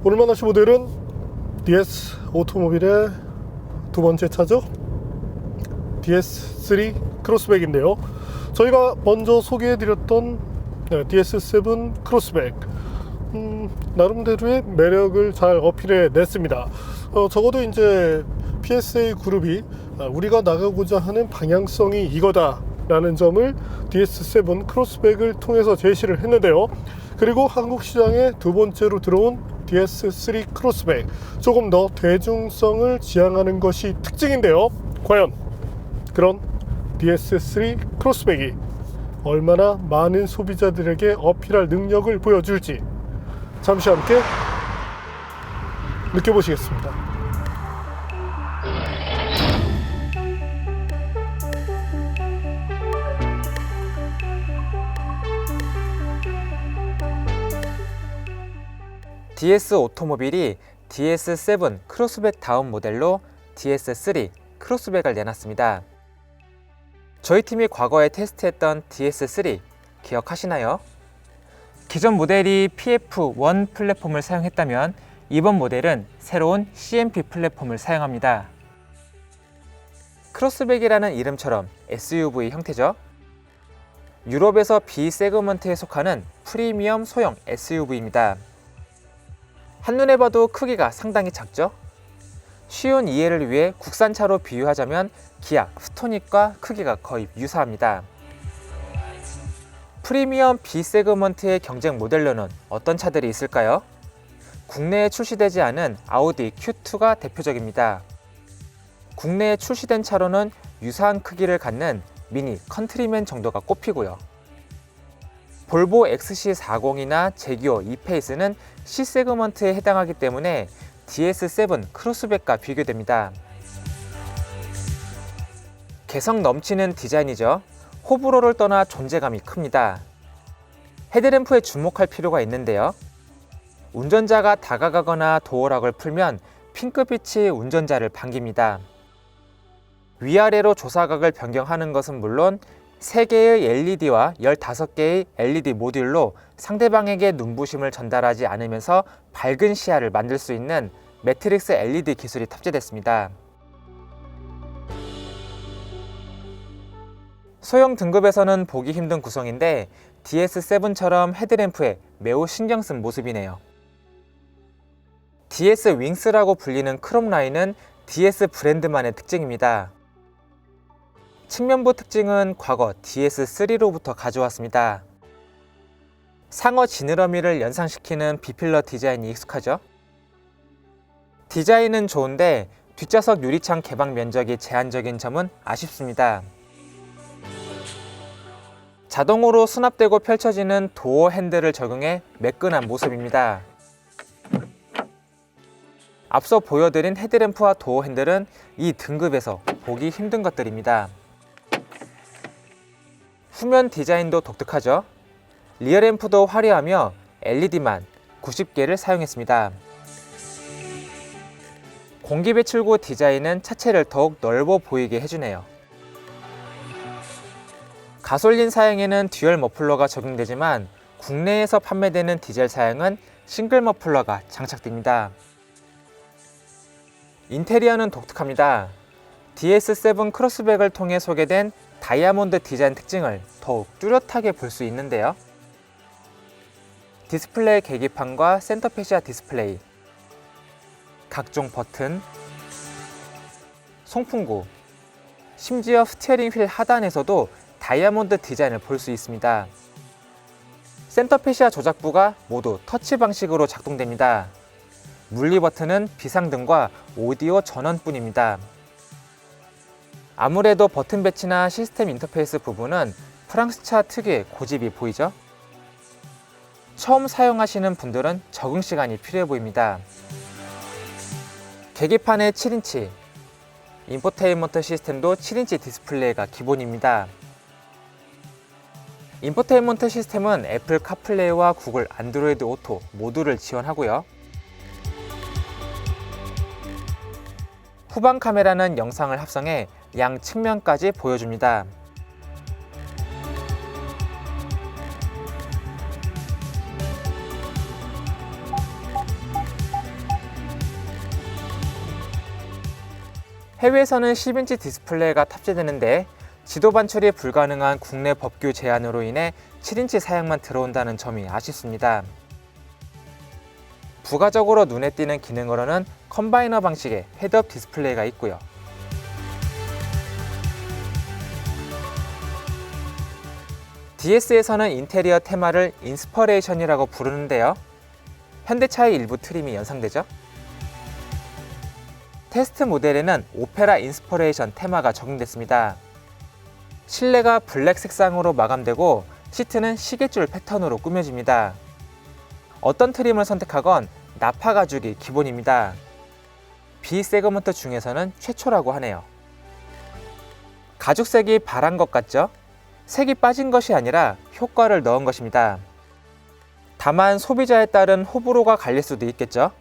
오늘 만나실 모델은 DS 오토모빌의 두 번째 차죠. DS3 크로스백인데요. 저희가 먼저 소개해드렸던 DS7 크로스백, 나름대로의 매력을 잘 어필해 냈습니다. 적어도 이제 PSA 그룹이 우리가 나가고자 하는 방향성이 이거다 라는 점을 DS7 크로스백을 통해서 제시를 했는데요. 그리고 한국 시장에 두 번째로 들어온 DS3 크로스백, 조금 더 대중성을 지향하는 것이 특징인데요. 과연 그런 DS3 크로스백이 얼마나 많은 소비자들에게 어필할 능력을 보여줄지 잠시 함께 느껴보시겠습니다. DS 오토모빌이 DS7 크로스백 다음 모델로 DS3 크로스백을 내놨습니다. 저희 팀이 과거에 테스트했던 DS3 기억하시나요? 기존 모델이 PF1 플랫폼을 사용했다면 이번 모델은 새로운 CMP 플랫폼을 사용합니다. 크로스백이라는 이름처럼 SUV 형태죠. 유럽에서 B 세그먼트에 속하는 프리미엄 소형 SUV입니다. 한눈에 봐도 크기가 상당히 작죠? 쉬운 이해를 위해 국산차로 비유하자면 기아 스토닉과 크기가 거의 유사합니다. 프리미엄 B 세그먼트의 경쟁 모델로는 어떤 차들이 있을까요? 국내에 출시되지 않은 아우디 Q2가 대표적입니다. 국내에 출시된 차로는 유사한 크기를 갖는 미니 컨트리맨 정도가 꼽히고요. 볼보 XC40이나 제규어 E-페이스는 C 세그먼트에 해당하기 때문에 DS7 크로스백과 비교됩니다. 개성 넘치는 디자인이죠. 호불호를 떠나 존재감이 큽니다. 헤드램프에 주목할 필요가 있는데요. 운전자가 다가가거나 도어락을 풀면 핑크빛이 운전자를 반깁니다. 위아래로 조사각을 변경하는 것은 물론 3개의 LED와 15개의 LED 모듈로 상대방에게 눈부심을 전달하지 않으면서 밝은 시야를 만들 수 있는 매트릭스 LED 기술이 탑재됐습니다. 소형 등급에서는 보기 힘든 구성인데 DS7처럼 헤드램프에 매우 신경 쓴 모습이네요. DS 윙스라고 불리는 크롬 라인은 DS 브랜드만의 특징입니다. 측면부 특징은 과거 DS3로부터 가져왔습니다. 상어 지느러미를 연상시키는 B필러 디자인이 익숙하죠? 디자인은 좋은데 뒷좌석 유리창 개방 면적이 제한적인 점은 아쉽습니다. 자동으로 수납되고 펼쳐지는 도어 핸들을 적용해 매끈한 모습입니다. 앞서 보여드린 헤드램프와 도어 핸들은 이 등급에서 보기 힘든 것들입니다. 후면 디자인도 독특하죠? 리어램프도 화려하며 LED만 90개를 사용했습니다. 공기배출구 디자인은 차체를 더욱 넓어 보이게 해주네요. 가솔린 사양에는 듀얼 머플러가 적용되지만 국내에서 판매되는 디젤 사양은 싱글 머플러가 장착됩니다. 인테리어는 독특합니다. DS7 크로스백을 통해 소개된 다이아몬드 디자인 특징을 더욱 뚜렷하게 볼 수 있는데요. 디스플레이 계기판과 센터페시아 디스플레이, 각종 버튼, 송풍구, 심지어 스티어링 휠 하단에서도 다이아몬드 디자인을 볼 수 있습니다. 센터페시아 조작부가 모두 터치 방식으로 작동됩니다. 물리 버튼은 비상등과 오디오 전원뿐입니다. 아무래도 버튼 배치나 시스템 인터페이스 부분은 프랑스차 특유의 고집이 보이죠? 처음 사용하시는 분들은 적응 시간이 필요해 보입니다. 계기판에 7인치, 인포테인먼트 시스템도 7인치 디스플레이가 기본입니다. 인포테인먼트 시스템은 애플 카플레이와 구글 안드로이드 오토 모두를 지원하고요. 후방 카메라는 영상을 합성해 양 측면까지 보여줍니다. 해외에서는 10인치 디스플레이가 탑재되는데 지도 반출이 불가능한 국내 법규 제한으로 인해 7인치 사양만 들어온다는 점이 아쉽습니다. 부가적으로 눈에 띄는 기능으로는 컴바이너 방식의 헤드업 디스플레이가 있고요. DS에서는 인테리어 테마를 인스퍼레이션이라고 부르는데요. 현대차의 일부 트림이 연상되죠. 테스트 모델에는 오페라 인스퍼레이션 테마가 적용됐습니다. 실내가 블랙 색상으로 마감되고 시트는 시계줄 패턴으로 꾸며집니다. 어떤 트림을 선택하건 나파 가죽이 기본입니다. B 세그먼트 중에서는 최초라고 하네요. 가죽색이 바란 것 같죠? 색이 빠진 것이 아니라 효과를 넣은 것입니다. 다만 소비자에 따른 호불호가 갈릴 수도 있겠죠?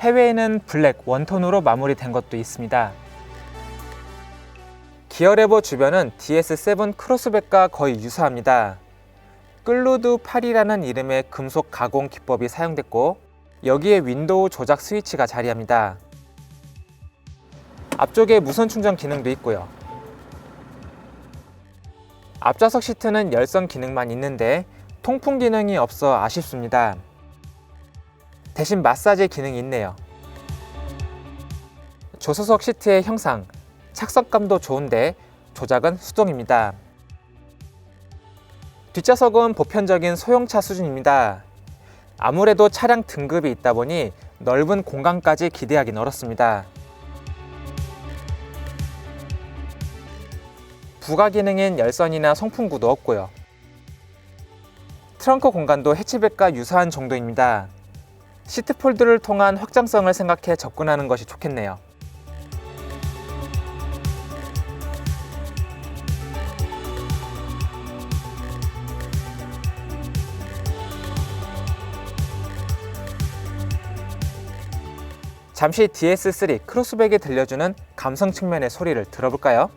해외에는 블랙 원톤으로 마무리된 것도 있습니다. 기어레버 주변은 DS7 크로스백과 거의 유사합니다. 끌루드 8이라는 이름의 금속 가공 기법이 사용됐고 여기에 윈도우 조작 스위치가 자리합니다. 앞쪽에 무선 충전 기능도 있고요. 앞좌석 시트는 열선 기능만 있는데 통풍 기능이 없어 아쉽습니다. 대신 마사지 기능이 있네요. 조수석 시트의 형상, 착석감도 좋은데 조작은 수동입니다. 뒷좌석은 보편적인 소형차 수준입니다. 아무래도 차량 등급이 있다 보니 넓은 공간까지 기대하긴 어렵습니다. 부가 기능인 열선이나 송풍구도 없고요. 트렁크 공간도 해치백과 유사한 정도입니다. 시트 폴드를 통한 확장성을 생각해 접근하는 것이 좋겠네요. 잠시 DS3 크로스백이 들려주는 감성 측면의 소리를 들어볼까요?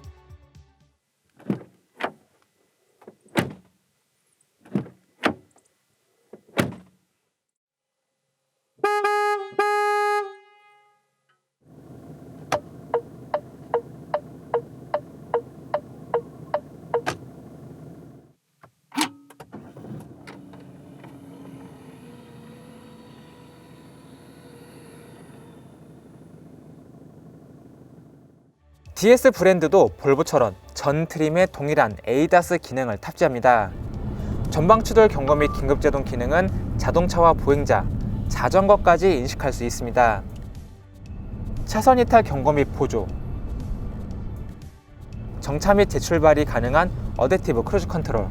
DS 브랜드도 볼보처럼 전 트림에 동일한 ADAS 기능을 탑재합니다. 전방 추돌 경고 및 긴급제동 기능은 자동차와 보행자, 자전거까지 인식할 수 있습니다. 차선 이탈 경고 및 보조, 정차 및 재출발이 가능한 어댑티브 크루즈 컨트롤,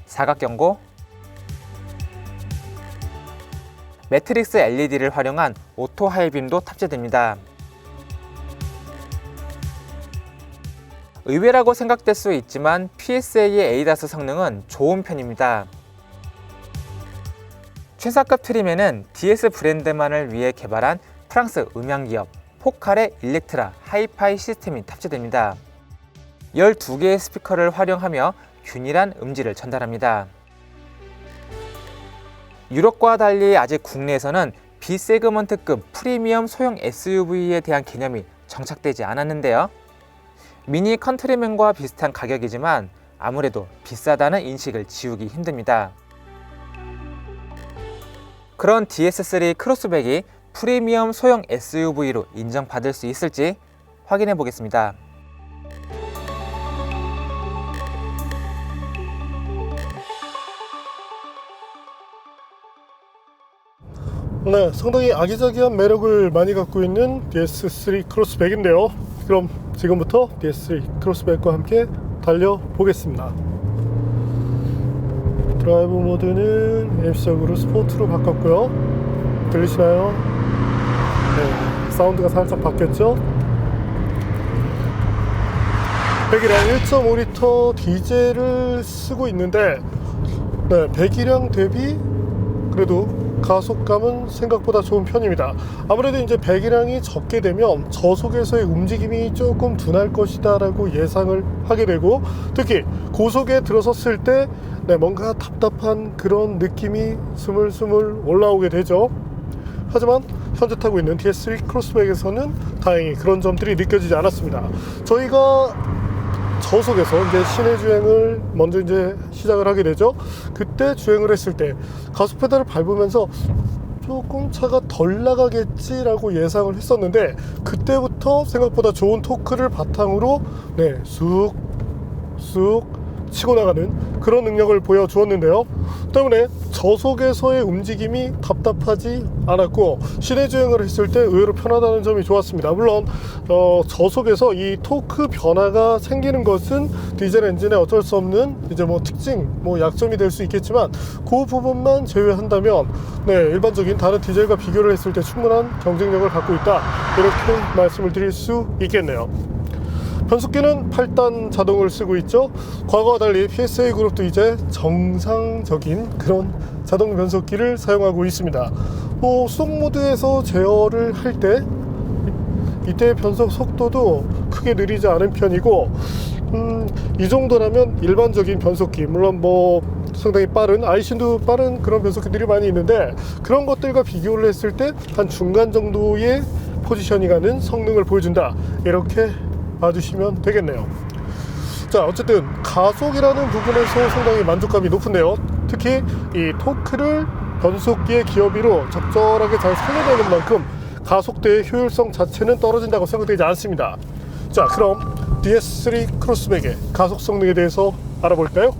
사각 경고, 매트릭스 LED를 활용한 오토 하이빔도 탑재됩니다. 의외라고 생각될 수 있지만 PSA의 ADAS 성능은 좋은 편입니다. 최상급 트림에는 DS 브랜드만을 위해 개발한 프랑스 음향기업 포칼의 일렉트라 하이파이 시스템이 탑재됩니다. 12개의 스피커를 활용하며 균일한 음질을 전달합니다. 유럽과 달리 아직 국내에서는 B세그먼트급 프리미엄 소형 SUV에 대한 개념이 정착되지 않았는데요. 미니 컨트리맨과 비슷한 가격이지만 아무래도 비싸다는 인식을 지우기 힘듭니다. 그런 DS3 크로스백이 프리미엄 소형 SUV로 인정받을 수 있을지 확인해 보겠습니다. 네, 상당히 아기자기한 매력을 많이 갖고 있는 DS3 크로스백인데요. 그럼 지금부터 DS3 크로스백과 함께 달려보겠습니다. 드라이브 모드는 일시적으로 스포츠로 바꿨고요. 들리시나요? 네, 사운드가 살짝 바뀌었죠? 배기량 1.5L 디젤을 쓰고 있는데, 네, 배기량 대비 그래도 가속감은 생각보다 좋은 편입니다. 아무래도 이제 배기량이 적게 되면 저속에서의 움직임이 조금 둔할 것이다 라고 예상을 하게 되고, 특히 고속에 들어섰을 때 뭔가 답답한 그런 느낌이 스물스물 올라오게 되죠. 하지만 현재 타고 있는 DS3 크로스백에서는 다행히 그런 점들이 느껴지지 않았습니다. 저희가 저속에서 이제 시내 주행을 먼저 이제 시작을 하게 되죠. 그때 주행을 했을 때 가속 페달을 밟으면서 조금 차가 덜 나가겠지라고 예상을 했었는데, 그때부터 생각보다 좋은 토크를 바탕으로 쑥 치고 나가는 그런 능력을 보여주었는데요. 때문에 저속에서의 움직임이 답답하지 않았고, 시내 주행을 했을 때 의외로 편하다는 점이 좋았습니다. 물론 저속에서 이 토크 변화가 생기는 것은 디젤 엔진의 어쩔 수 없는 이제 특징, 약점이 될 수 있겠지만, 그 부분만 제외한다면 일반적인 다른 디젤과 비교를 했을 때 충분한 경쟁력을 갖고 있다, 이렇게 말씀을 드릴 수 있겠네요. 변속기는 8단 자동을 쓰고 있죠. 과거와 달리 PSA 그룹도 이제 정상적인 그런 자동 변속기를 사용하고 있습니다. 수동 모드에서 제어를 할 때 이때 변속 속도도 크게 느리지 않은 편이고, 이 정도라면 일반적인 변속기, 물론 상당히 빠른, 아이신도 빠른 그런 변속기들이 많이 있는데, 그런 것들과 비교를 했을 때 한 중간 정도의 포지셔닝하는 성능을 보여준다, 이렇게 봐주시면 되겠네요. 자, 어쨌든 가속이라는 부분에서 상당히 만족감이 높은데요. 특히 이 토크를 변속기의 기어비로 적절하게 잘 살려내는 만큼 가속대의 효율성 자체는 떨어진다고 생각되지 않습니다. 자, 그럼 DS3 크로스백의 가속 성능에 대해서 알아볼까요?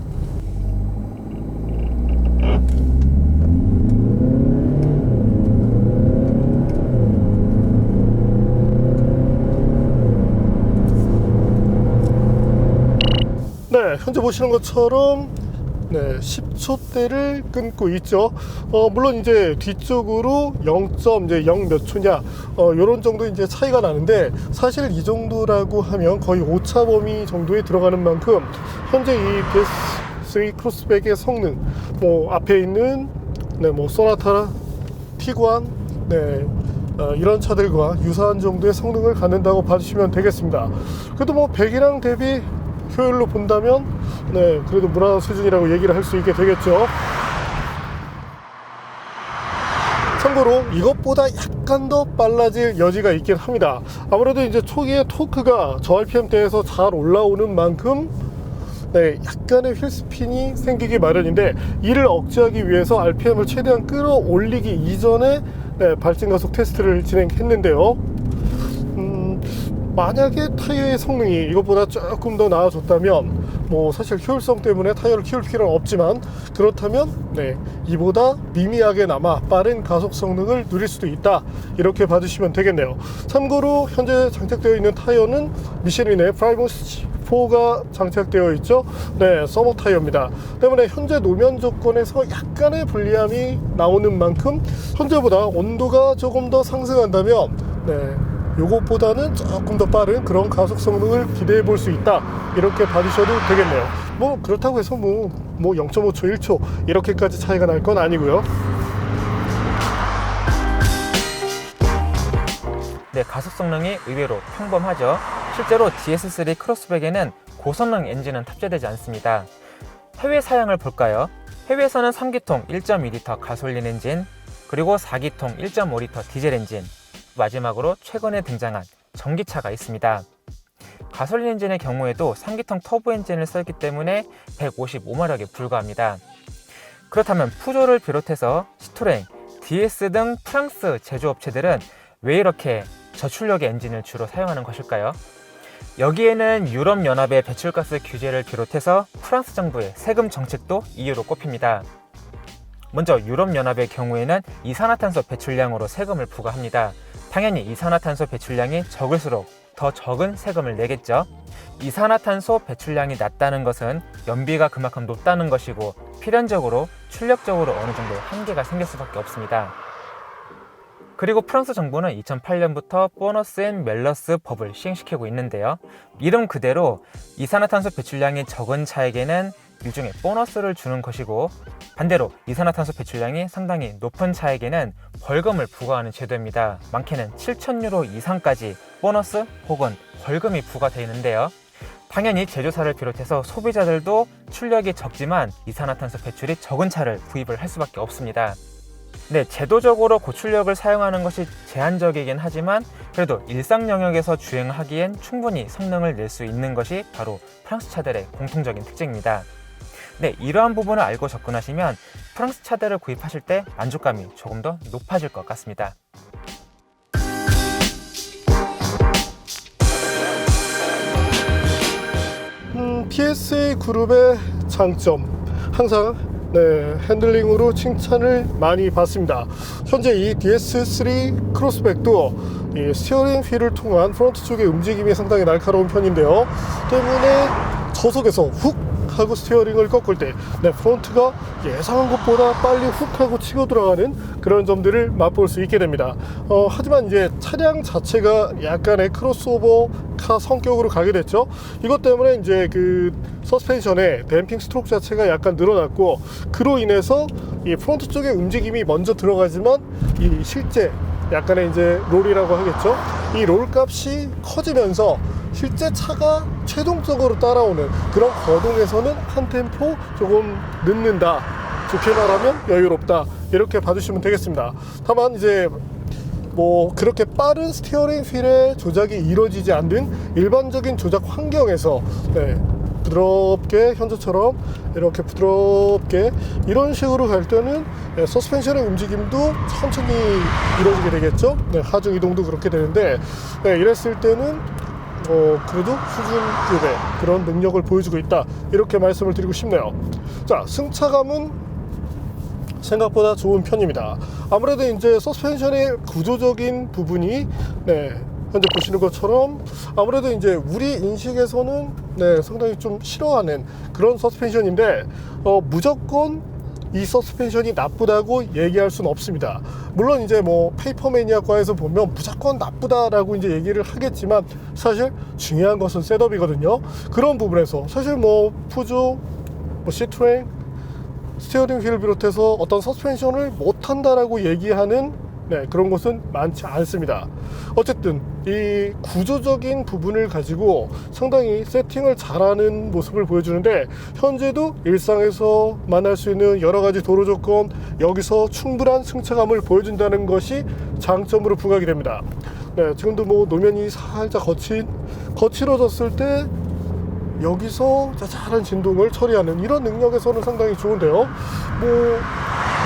네, 현재 보시는 것처럼 10초대를 끊고 있죠. 물론 이제 뒤쪽으로 0. 몇 초냐, 요런 정도 이제 차이가 나는데, 사실 이 정도라고 하면 거의 오차 범위 정도에 들어가는 만큼 현재 이 DS3 크로스백의 성능, 앞에 있는 소나타, 티구안, 이런 차들과 유사한 정도의 성능을 갖는다고 봐주시면 되겠습니다. 그래도 배기량 대비 효율로 본다면 그래도 무난한 수준이라고 얘기를 할 수 있게 되겠죠. 참고로 이것보다 약간 더 빨라질 여지가 있긴 합니다. 아무래도 이제 초기에 토크가 저 RPM대에서 잘 올라오는 만큼 약간의 휠스핀이 생기기 마련인데, 이를 억제하기 위해서 RPM을 최대한 끌어올리기 이전에 발진 가속 테스트를 진행했는데요. 만약에 타이어의 성능이 이것보다 조금 더 나아졌다면, 사실 효율성 때문에 타이어를 키울 필요는 없지만, 그렇다면 이보다 미미하게나마 빠른 가속 성능을 누릴 수도 있다, 이렇게 봐주시면 되겠네요. 참고로 현재 장착되어 있는 타이어는 미쉐린의 프라이머스 4가 장착되어 있죠. 서머 타이어입니다. 때문에 현재 노면 조건에서 약간의 불리함이 나오는 만큼, 현재보다 온도가 조금 더 상승한다면 요것보다는 조금 더 빠른 그런 가속 성능을 기대해 볼 수 있다, 이렇게 봐주셔도 되겠네요. 그렇다고 해서 0.5초, 1초 이렇게까지 차이가 날 건 아니고요. 가속 성능이 의외로 평범하죠. 실제로 DS3 크로스백에는 고성능 엔진은 탑재되지 않습니다. 해외 사양을 볼까요? 해외에서는 3기통 1.2L 가솔린 엔진, 그리고 4기통 1.5L 디젤 엔진, 마지막으로 최근에 등장한 전기차가 있습니다. 가솔린 엔진의 경우에도 3기통 터보 엔진을 썼기 때문에 155마력에 불과합니다. 그렇다면 푸조를 비롯해서 시트로엥, DS 등 프랑스 제조업체들은 왜 이렇게 저출력의 엔진을 주로 사용하는 것일까요? 여기에는 유럽연합의 배출가스 규제를 비롯해서 프랑스 정부의 세금 정책도 이유로 꼽힙니다. 먼저 유럽연합의 경우에는 이산화탄소 배출량으로 세금을 부과합니다. 당연히 이산화탄소 배출량이 적을수록 더 적은 세금을 내겠죠. 이산화탄소 배출량이 낮다는 것은 연비가 그만큼 높다는 것이고 필연적으로 출력적으로 어느 정도 한계가 생길 수밖에 없습니다. 그리고 프랑스 정부는 2008년부터 보너스 앤 멜러스 법을 시행시키고 있는데요. 이름 그대로 이산화탄소 배출량이 적은 차에게는 일종의 보너스를 주는 것이고, 반대로 이산화탄소 배출량이 상당히 높은 차에게는 벌금을 부과하는 제도입니다. 많게는 7,000유로 이상까지 보너스 혹은 벌금이 부과되어 있는데요. 당연히 제조사를 비롯해서 소비자들도 출력이 적지만 이산화탄소 배출이 적은 차를 구입을 할 수밖에 없습니다. 네, 제도적으로 고출력을 사용하는 것이 제한적이긴 하지만 그래도 일상 영역에서 주행하기엔 충분히 성능을 낼 수 있는 것이 바로 프랑스 차들의 공통적인 특징입니다. 네, 이러한 부분을 알고 접근하시면 프랑스 차들을 구입하실 때 만족감이 조금 더 높아질 것 같습니다. PSA 그룹의 장점, 항상 핸들링으로 칭찬을 많이 받습니다. 현재 이 DS3 크로스백도 이 스티어링 휠을 통한 프론트 쪽의 움직임이 상당히 날카로운 편인데요. 때문에 저속에서 훅 하고 스티어링을 꺾을 때 프론트가 예상한 것보다 빨리 훅 하고 치고 들어가는 그런 점들을 맛볼 수 있게 됩니다. 하지만 이제 차량 자체가 약간의 크로스오버 카 성격으로 가게 됐죠. 이것 때문에 이제 그 서스펜션의 댐핑 스트로크 자체가 약간 늘어났고, 그로 인해서 이 프론트 쪽의 움직임이 먼저 들어가지만 이 실제 약간의 이제 롤이라고 하겠죠. 이 롤 값이 커지면서 실제 차가 최종적으로 따라오는 그런 거동에서는 한 템포 조금 늦는다, 좋게 말하면 여유롭다, 이렇게 봐주시면 되겠습니다. 다만 이제 뭐 그렇게 빠른 스티어링 휠의 조작이 이루어지지 않는 일반적인 조작 환경에서 부드럽게, 현재처럼 이렇게 부드럽게 이런 식으로 갈 때는 서스펜션의 움직임도 천천히 이루어지게 되겠죠. 하중 이동도 그렇게 되는데, 이랬을 때는 그래도 수준급의 그런 능력을 보여주고 있다, 이렇게 말씀을 드리고 싶네요. 자, 승차감은 생각보다 좋은 편입니다. 아무래도 이제 서스펜션의 구조적인 부분이 현재 보시는 것처럼 아무래도 이제 우리 인식에서는 상당히 좀 싫어하는 그런 서스펜션인데, 무조건 이 서스펜션이 나쁘다고 얘기할 수는 없습니다. 물론 이제 뭐 페이퍼 매니아과에서 보면 무조건 나쁘다라고 이제 얘기를 하겠지만, 사실 중요한 것은 셋업이거든요. 그런 부분에서 사실 뭐 푸조, 시트로엥, 스티어링 휠을 비롯해서 어떤 서스펜션을 못한다라고 얘기하는 그런 것은 많지 않습니다. 어쨌든 이 구조적인 부분을 가지고 상당히 세팅을 잘하는 모습을 보여주는데, 현재도 일상에서 만날 수 있는 여러 가지 도로 조건, 여기서 충분한 승차감을 보여준다는 것이 장점으로 부각이 됩니다. 지금도 뭐 노면이 살짝 거칠어졌을 때 여기서 자잘한 진동을 처리하는 이런 능력에서는 상당히 좋은데요. 뭐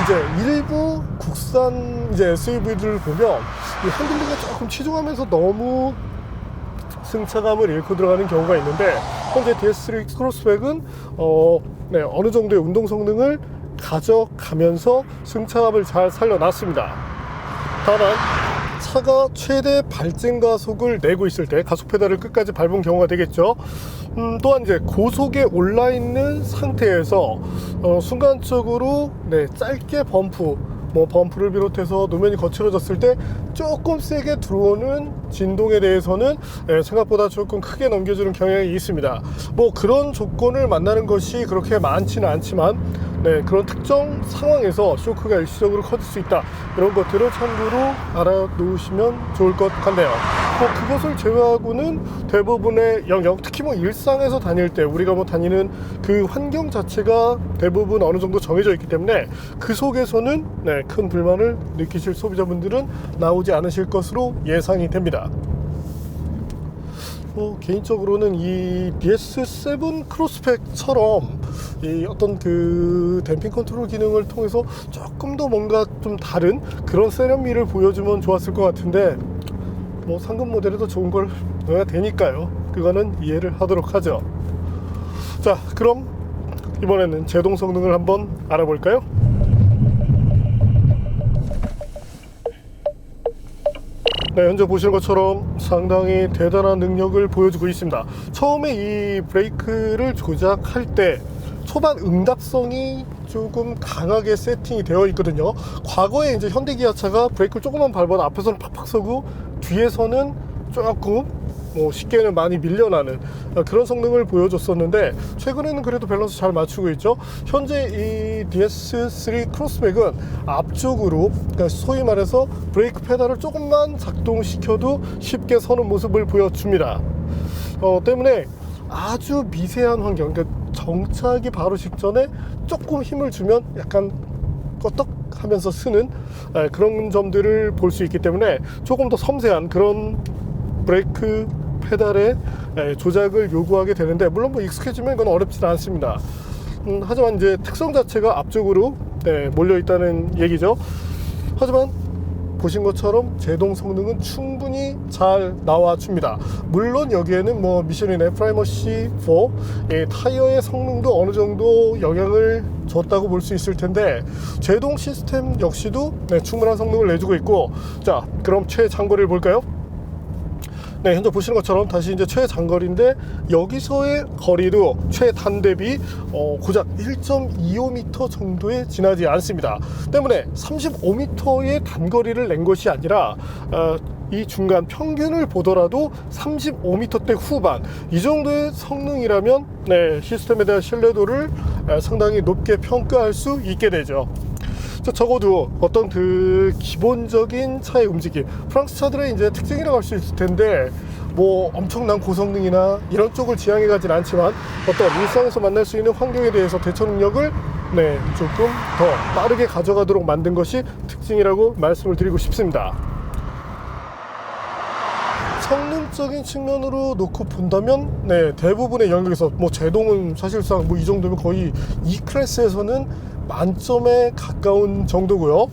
이제 일부 국산 이제 SUV들을 보면 이 핸들링에 조금 치중하면서 너무 승차감을 잃고 들어가는 경우가 있는데, 현재 DS3 크로스백은 어느 정도의 운동 성능을 가져가면서 승차감을 잘 살려놨습니다. 다만 차가 최대 발진 가속을 내고 있을 때 가속 페달을 끝까지 밟은 경우가 되겠죠. 또한 이제 고속에 올라 있는 상태에서 순간적으로 짧게 범프를 비롯해서 노면이 거칠어졌을 때 조금 세게 들어오는 진동에 대해서는 생각보다 조금 크게 넘겨주는 경향이 있습니다. 뭐 그런 조건을 만나는 것이 그렇게 많지는 않지만 그런 특정 상황에서 쇼크가 일시적으로 커질 수 있다, 이런 것들을 참고로 알아놓으시면 좋을 것 같네요. 그것을 제외하고는 대부분의 영역, 특히 뭐 일상에서 다닐 때 우리가 뭐 다니는 그 환경 자체가 대부분 어느 정도 정해져 있기 때문에 그 속에서는 큰 불만을 느끼실 소비자분들은 나오지 않으실 것으로 예상이 됩니다. 개인적으로는 이 DS7 크로스백처럼 이 어떤 그 댐핑 컨트롤 기능을 통해서 조금 더 뭔가 좀 다른 그런 세련미를 보여주면 좋았을 것 같은데, 뭐 상급 모델에도 좋은 걸 넣어야 되니까요. 그거는 이해를 하도록 하죠. 자, 그럼 이번에는 제동 성능을 한번 알아볼까요? 네, 현재 보시는 것처럼 상당히 대단한 능력을 보여주고 있습니다. 처음에 이 브레이크를 조작할 때 초반 응답성이 조금 강하게 세팅이 되어 있거든요. 과거에 이제 현대기아차가 브레이크를 조금만 밟아도 앞에서는 팍팍 서고 뒤에서는 조금 쉽게는 많이 밀려나는 그런 성능을 보여줬었는데, 최근에는 그래도 밸런스 잘 맞추고 있죠. 현재 이 DS3 크로스백은 앞쪽으로, 그러니까 소위 말해서 브레이크 페달을 조금만 작동시켜도 쉽게 서는 모습을 보여줍니다. 때문에 아주 미세한 환경, 그러니까 정차하기 바로 직전에 조금 힘을 주면 약간 껐떡 하면서 쓰는 그런 점들을 볼 수 있기 때문에 조금 더 섬세한 그런 브레이크 페달의 조작을 요구하게 되는데, 물론 익숙해지면 이건 어렵지는 않습니다. 하지만 이제 특성 자체가 앞쪽으로 몰려 있다는 얘기죠. 하지만 보신 것처럼 제동 성능은 충분히 잘 나와줍니다. 물론 여기에는 미슐린의 프라이머시 4 타이어의 성능도 어느 정도 영향을 줬다고 볼 수 있을 텐데, 제동 시스템 역시도 충분한 성능을 내주고 있고, 자, 그럼 최장거리를 볼까요? 네, 현재 보시는 것처럼 다시 이제 최장거리인데, 여기서의 거리도 최단 대비 고작 1.25m 정도에 지나지 않습니다. 때문에 35m의 단거리를 낸 것이 아니라 이 중간 평균을 보더라도 35m대 후반, 이 정도의 성능이라면 시스템에 대한 신뢰도를 상당히 높게 평가할 수 있게 되죠. 적어도 어떤 그 기본적인 차의 움직임, 프랑스 차들의 이제 특징이라고 할 수 있을 텐데, 엄청난 고성능이나 이런 쪽을 지향해 가진 않지만, 어떤 일상에서 만날 수 있는 환경에 대해서 대처 능력을 조금 더 빠르게 가져가도록 만든 것이 특징이라고 말씀을 드리고 싶습니다. 성능적인 측면으로 놓고 본다면 대부분의 영역에서 제동은 사실상 이 정도면 거의 E 클래스에서는 만점에 가까운 정도고요.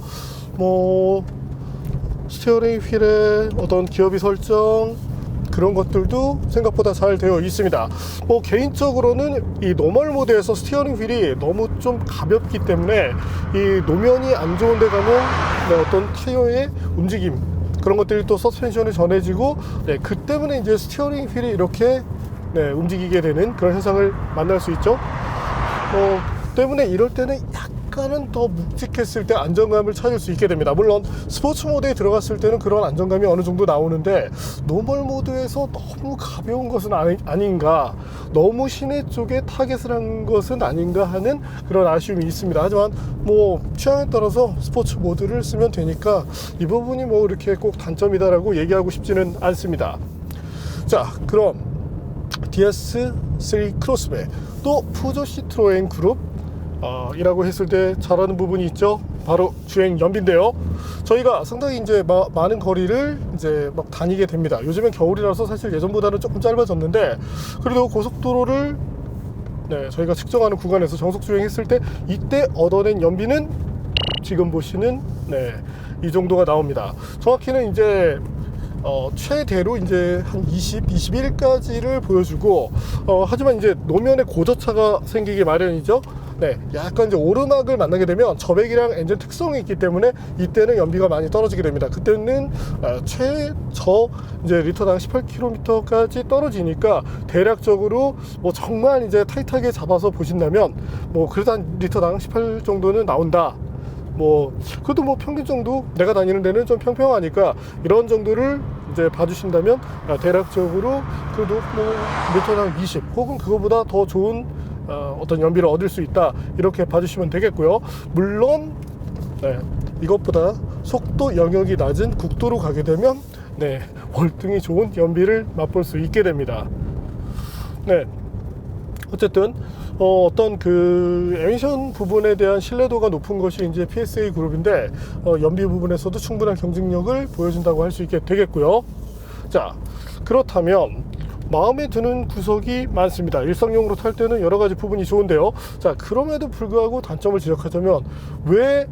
스티어링 휠의 어떤 기어비 설정, 그런 것들도 생각보다 잘 되어 있습니다. 개인적으로는 이 노멀 모드에서 스티어링 휠이 너무 좀 가볍기 때문에 이 노면이 안 좋은 데 가면 어떤 타이어의 움직임, 그런 것들이 또 서스펜션에 전해지고, 그 때문에 이제 스티어링 휠이 이렇게 움직이게 되는 그런 현상을 만날 수 있죠. 때문에 이럴 때는 약간은 더 묵직했을 때 안정감을 찾을 수 있게 됩니다. 물론 스포츠 모드에 들어갔을 때는 그런 안정감이 어느 정도 나오는데, 노멀 모드에서 너무 가벼운 것은 아닌가, 너무 시내 쪽에 타겟을 한 것은 아닌가 하는 그런 아쉬움이 있습니다. 하지만 취향에 따라서 스포츠 모드를 쓰면 되니까 이 부분이 이렇게 꼭 단점이다라고 얘기하고 싶지는 않습니다. 자, 그럼 DS3 크로스백, 또 푸조 시트로엔 그룹 이라고 했을 때 잘하는 부분이 있죠. 바로 주행 연비인데요. 저희가 상당히 이제 많은 거리를 이제 다니게 됩니다. 요즘엔 겨울이라서 사실 예전보다는 조금 짧아졌는데, 그래도 고속도로를 저희가 측정하는 구간에서 정속 주행했을 때 이때 얻어낸 연비는 지금 보시는 이 정도가 나옵니다. 정확히는 이제 최대로 이제 한 21까지를 보여주고, 하지만 이제 노면에 고저차가 생기기 마련이죠. 약간 이제 오르막을 만나게 되면 저배기랑 엔진 특성이 있기 때문에 이때는 연비가 많이 떨어지게 됩니다. 그때는 최저 이제 리터당 18km까지 떨어지니까, 대략적으로 정말 이제 타이트하게 잡아서 보신다면 그래도 한 리터당 18 정도는 나온다. 그래도 평균 정도 내가 다니는 데는 좀 평평하니까 이런 정도를 이제 봐주신다면, 대략적으로 그래도 리터당 20 혹은 그거보다 더 좋은 어떤 연비를 얻을 수 있다, 이렇게 봐주시면 되겠고요. 물론 이것보다 속도 영역이 낮은 국도로 가게 되면 월등히 좋은 연비를 맛볼 수 있게 됩니다. 어쨌든 어떤 그 에미션 부분에 대한 신뢰도가 높은 것이 이제 PSA 그룹인데, 연비 부분에서도 충분한 경쟁력을 보여준다고 할 수 있게 되겠고요. 자, 그렇다면 마음에 드는 구석이 많습니다. 일상용으로 탈 때는 여러 가지 부분이 좋은데요. 자, 그럼에도 불구하고 단점을 지적하자면 왜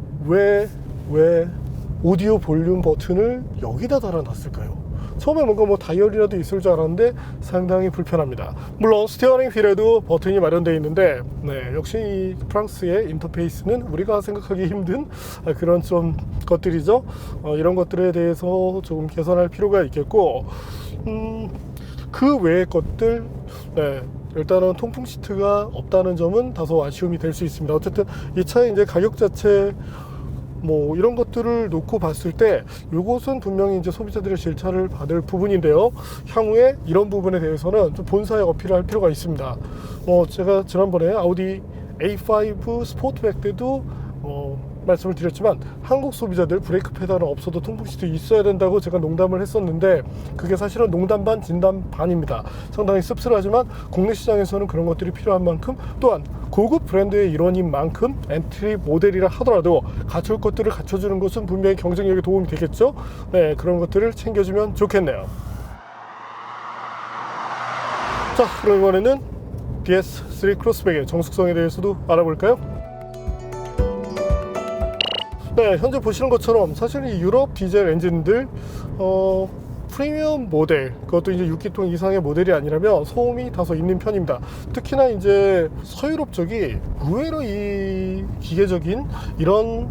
오디오 볼륨 버튼을 여기다 달아놨을까요? 처음에 뭔가 뭐 다이얼이라도 있을 줄 알았는데 상당히 불편합니다. 물론 스티어링 휠에도 버튼이 마련되어 있는데 역시 이 프랑스의 인터페이스는 우리가 생각하기 힘든 그런 좀 것들이죠. 이런 것들에 대해서 조금 개선할 필요가 있겠고, 그 외의 것들, 일단은 통풍 시트가 없다는 점은 다소 아쉬움이 될 수 있습니다. 어쨌든 이 차의 이제 가격 자체 뭐 이런 것들을 놓고 봤을 때 이것은 분명히 이제 소비자들의 질차를 받을 부분인데요. 향후에 이런 부분에 대해서는 좀 본사에 어필을 할 필요가 있습니다. 제가 지난번에 아우디 A5 스포트백 때도 말씀을 드렸지만 한국 소비자들 브레이크 페달은 없어도 통풍 시트 있어야 된다고 제가 농담을 했었는데 그게 사실은 농담 반 진담 반입니다. 상당히 씁쓸하지만 국내 시장에서는 그런 것들이 필요한 만큼, 또한 고급 브랜드의 일원인 만큼 엔트리 모델이라 하더라도 갖출 것들을 갖춰주는 것은 분명히 경쟁력에 도움이 되겠죠. 그런 것들을 챙겨주면 좋겠네요. 자, 그럼 이번에는 DS3 크로스백의 정숙성에 대해서도 알아볼까요? 현재 보시는 것처럼 사실 이 유럽 디젤 엔진들 프리미엄 모델, 그것도 이제 6기통 이상의 모델이 아니라면 소음이 다소 있는 편입니다. 특히나 이제 서유럽 쪽이 의외로 이 기계적인 이런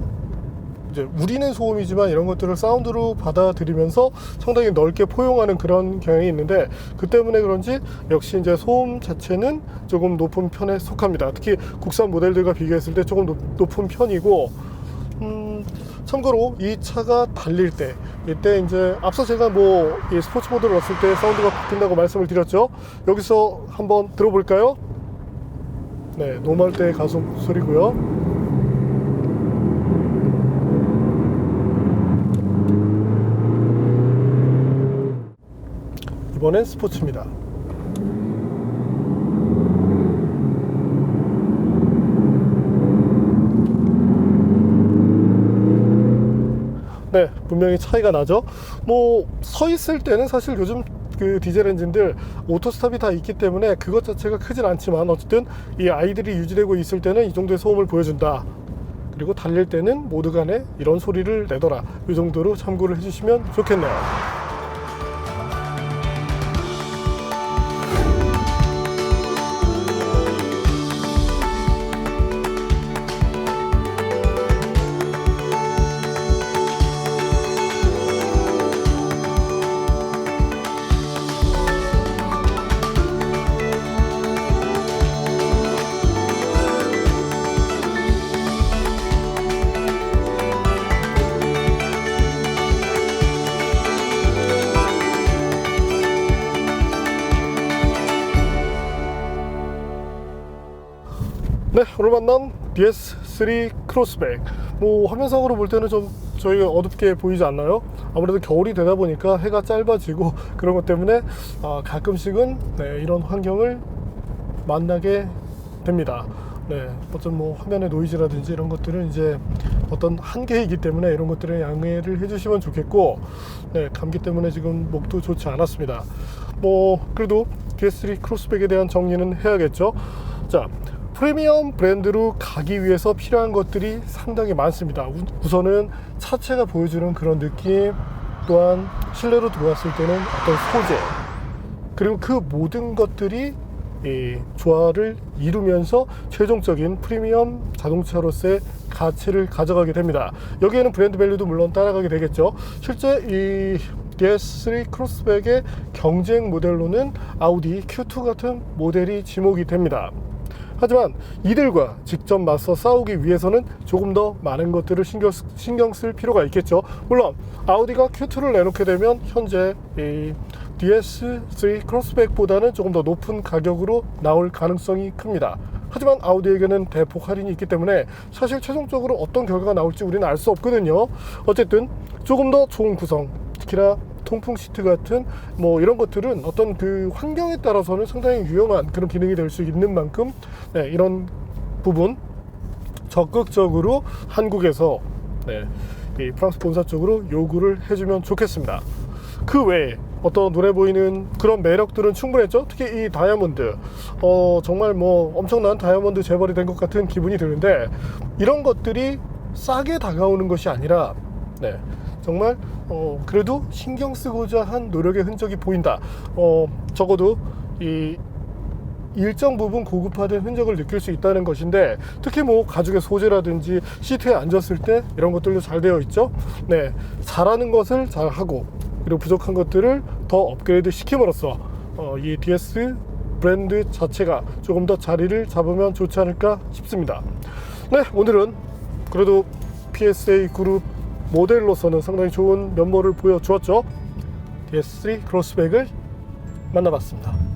이제 우리는 소음이지만 이런 것들을 사운드로 받아들이면서 상당히 넓게 포용하는 그런 경향이 있는데, 그 때문에 그런지 역시 이제 소음 자체는 조금 높은 편에 속합니다. 특히 국산 모델들과 비교했을 때 조금 높은 편이고, 참고로 이 차가 달릴 때, 이때 이제 앞서 제가 이 스포츠 모드를 넣었을 때 사운드가 바뀐다고 말씀을 드렸죠. 여기서 한번 들어볼까요? 노멀 때 가속 소리고요. 이번엔 스포츠입니다. 분명히 차이가 나죠. 서 있을 때는 사실 요즘 그 디젤 엔진들 오토스탑이 다 있기 때문에 그것 자체가 크진 않지만, 어쨌든 이 아이들이 유지되고 있을 때는 이 정도의 소음을 보여준다. 그리고 달릴 때는 모두 간에 이런 소리를 내더라. 이 정도로 참고를 해주시면 좋겠네요. 오늘 만난 DS3 크로스백, 화면상으로 볼 때는 좀 저희가 어둡게 보이지 않나요? 아무래도 겨울이 되다 보니까 해가 짧아지고 그런 것 때문에 가끔씩은 이런 환경을 만나게 됩니다. 어떤 화면의 노이즈라든지 이런 것들은 이제 어떤 한계이기 때문에 이런 것들에 양해를 해주시면 좋겠고, 감기 때문에 지금 목도 좋지 않았습니다. 그래도 DS3 크로스백에 대한 정리는 해야겠죠. 자, 프리미엄 브랜드로 가기 위해서 필요한 것들이 상당히 많습니다. 우선은 차체가 보여주는 그런 느낌, 또한 실내로 들어왔을 때는 어떤 소재, 그리고 그 모든 것들이 조화를 이루면서 최종적인 프리미엄 자동차로서의 가치를 가져가게 됩니다. 여기에는 브랜드 밸류도 물론 따라가게 되겠죠. 실제 이 DS3 크로스백의 경쟁 모델로는 아우디 Q2 같은 모델이 지목이 됩니다. 하지만 이들과 직접 맞서 싸우기 위해서는 조금 더 많은 것들을 신경 쓸 필요가 있겠죠. 물론 아우디가 Q2를 내놓게 되면 현재 이 DS3 크로스백보다는 조금 더 높은 가격으로 나올 가능성이 큽니다. 하지만 아우디에게는 대폭 할인이 있기 때문에 사실 최종적으로 어떤 결과가 나올지 우리는 알 수 없거든요. 어쨌든 조금 더 좋은 구성, 특히나 통풍 시트 같은 이런 것들은 어떤 그 환경에 따라서는 상당히 유용한 그런 기능이 될 수 있는 만큼 이런 부분 적극적으로 한국에서 이 프랑스 본사 쪽으로 요구를 해주면 좋겠습니다. 그 외에 어떤 눈에 보이는 그런 매력들은 충분했죠. 특히 이 다이아몬드, 정말 뭐 엄청난 다이아몬드 재벌이 된 것 같은 기분이 드는데, 이런 것들이 싸게 다가오는 것이 아니라 정말 그래도 신경 쓰고자 한 노력의 흔적이 보인다. 적어도 이 일정 부분 고급화된 흔적을 느낄 수 있다는 것인데, 특히 뭐 가죽의 소재라든지 시트에 앉았을 때 이런 것들도 잘 되어 있죠. 잘하는 것을 잘 하고, 그리고 부족한 것들을 더 업그레이드 시킴으로써 이 DS 브랜드 자체가 조금 더 자리를 잡으면 좋지 않을까 싶습니다. 오늘은 그래도 PSA 그룹 모델로서는 상당히 좋은 면모를 보여주었죠. DS3 크로스백을 만나봤습니다.